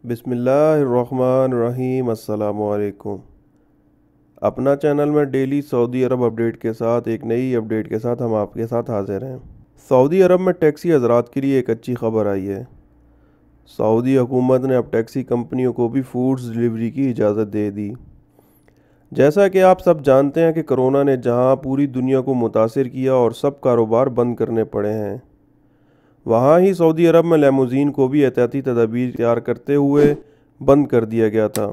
بسم اللہ الرحمن الرحیم۔ السلام علیکم۔ اپنا چینل میں ڈیلی سعودی عرب اپڈیٹ کے ساتھ ایک نئی اپڈیٹ کے ساتھ ہم آپ کے ساتھ حاضر ہیں۔ سعودی عرب میں ٹیکسی حضرات کے لیے ایک اچھی خبر آئی ہے۔ سعودی حکومت نے اب ٹیکسی کمپنیوں کو بھی فوڈز ڈلیوری کی اجازت دے دی۔ جیسا کہ آپ سب جانتے ہیں کہ کرونا نے جہاں پوری دنیا کو متاثر کیا اور سب کاروبار بند کرنے پڑے ہیں، وہاں ہی سعودی عرب میں لیموزین کو بھی احتیاطی تدابیر اختیار کرتے ہوئے بند کر دیا گیا تھا،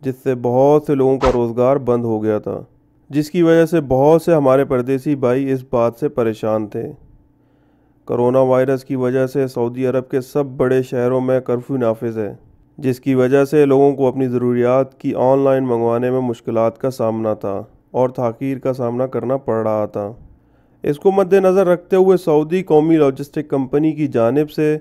جس سے بہت سے لوگوں کا روزگار بند ہو گیا تھا، جس کی وجہ سے بہت سے ہمارے پردیسی بھائی اس بات سے پریشان تھے۔ کرونا وائرس کی وجہ سے سعودی عرب کے سب بڑے شہروں میں کرفیو نافذ ہے، جس کی وجہ سے لوگوں کو اپنی ضروریات کی آن لائن منگوانے میں مشکلات کا سامنا تھا اور تاخیر کا سامنا کرنا پڑ رہا تھا۔ اس کو مد نظر رکھتے ہوئے سعودی قومی لاجسٹک کمپنی کی جانب سے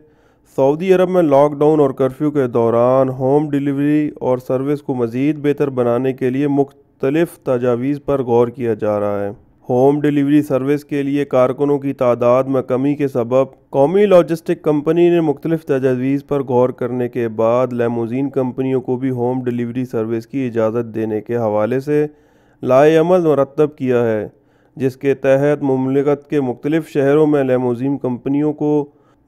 سعودی عرب میں لاک ڈاؤن اور کرفیو کے دوران ہوم ڈیلیوری اور سروس کو مزید بہتر بنانے کے لیے مختلف تجاویز پر غور کیا جا رہا ہے۔ ہوم ڈیلیوری سروس کے لیے کارکنوں کی تعداد میں کمی کے سبب قومی لاجسٹک کمپنی نے مختلف تجاویز پر غور کرنے کے بعد لیموزین کمپنیوں کو بھی ہوم ڈیلیوری سروس کی اجازت دینے کے حوالے سے لائے عمل مرتب کیا ہے، جس کے تحت مملکت کے مختلف شہروں میں لیموزین کمپنیوں کو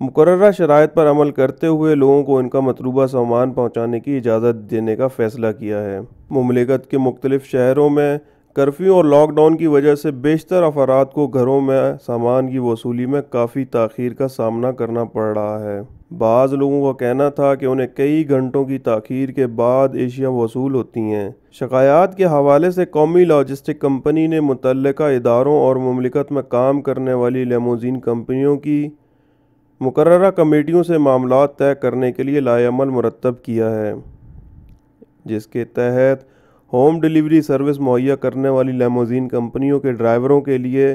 مقررہ شرائط پر عمل کرتے ہوئے لوگوں کو ان کا مطلوبہ سامان پہنچانے کی اجازت دینے کا فیصلہ کیا ہے۔ مملکت کے مختلف شہروں میں کرفیو اور لاک ڈاؤن کی وجہ سے بیشتر افراد کو گھروں میں سامان کی وصولی میں کافی تاخیر کا سامنا کرنا پڑ رہا ہے۔ بعض لوگوں کا کہنا تھا کہ انہیں کئی گھنٹوں کی تاخیر کے بعد اشیاء وصول ہوتی ہیں۔ شکایات کے حوالے سے قومی لاجسٹک کمپنی نے متعلقہ اداروں اور مملکت میں کام کرنے والی لیموزین کمپنیوں کی مقررہ کمیٹیوں سے معاملات طے کرنے کے لیے لائے عمل مرتب کیا ہے، جس کے تحت ہوم ڈیلیوری سروس مہیا کرنے والی لیموزین کمپنیوں کے ڈرائیوروں کے لیے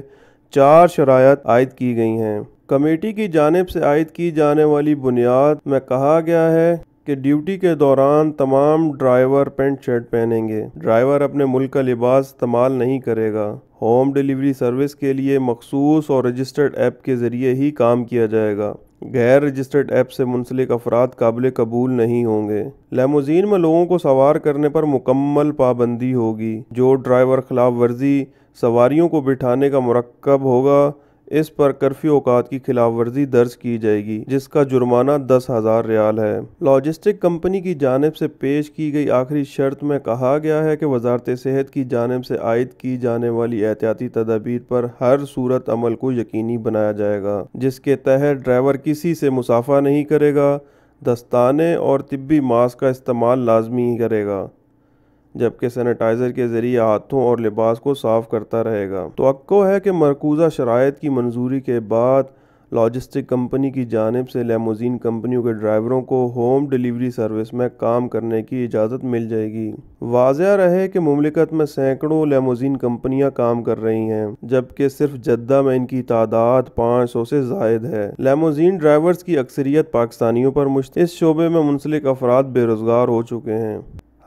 4 شرائط عائد کی گئی ہیں۔ کمیٹی کی جانب سے عائد کی جانے والی بنیاد میں کہا گیا ہے کہ ڈیوٹی کے دوران تمام ڈرائیور پینٹ شرٹ پہنیں گے، ڈرائیور اپنے ملک کا لباس استعمال نہیں کرے گا، ہوم ڈیلیوری سروس کے لیے مخصوص اور رجسٹرڈ ایپ کے ذریعے ہی کام کیا جائے گا، غیر رجسٹرڈ ایپ سے منسلک افراد قابل قبول نہیں ہوں گے۔ لیموزین میں لوگوں کو سوار کرنے پر مکمل پابندی ہوگی۔ جو ڈرائیور خلاف ورزی سواریوں کو بٹھانے کا مرتکب ہوگا، اس پر کرفیو اوقات کی خلاف ورزی درج کی جائے گی، جس کا جرمانہ 10,000 ریال ہے۔ لاجسٹک کمپنی کی جانب سے پیش کی گئی آخری شرط میں کہا گیا ہے کہ وزارت صحت کی جانب سے عائد کی جانے والی احتیاطی تدابیر پر ہر صورت عمل کو یقینی بنایا جائے گا، جس کے تحت ڈرائیور کسی سے مصافحہ نہیں کرے گا، دستانے اور طبی ماسک کا استعمال لازمی کرے گا، جبکہ سینیٹائزر کے ذریعے ہاتھوں اور لباس کو صاف کرتا رہے گا۔ توقع ہے کہ مرکوزہ شرائط کی منظوری کے بعد لاجسٹک کمپنی کی جانب سے لیموزین کمپنیوں کے ڈرائیوروں کو ہوم ڈیلیوری سروس میں کام کرنے کی اجازت مل جائے گی۔ واضح رہے کہ مملکت میں سینکڑوں لیموزین کمپنیاں کام کر رہی ہیں، جبکہ صرف جدہ میں ان کی تعداد 500 سے زائد ہے۔ لیموزین ڈرائیورز کی اکثریت پاکستانیوں پر مشتمل، اس شعبے میں منسلک افراد بے روزگار ہو چکے ہیں۔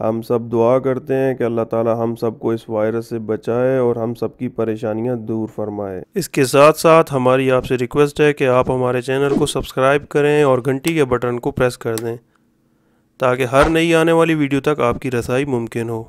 ہم سب دعا کرتے ہیں کہ اللہ تعالی ہم سب کو اس وائرس سے بچائے اور ہم سب کی پریشانیاں دور فرمائے۔ اس کے ساتھ ساتھ ہماری آپ سے ریکویسٹ ہے کہ آپ ہمارے چینل کو سبسکرائب کریں اور گھنٹی کے بٹن کو پریس کر دیں، تاکہ ہر نئی آنے والی ویڈیو تک آپ کی رسائی ممکن ہو۔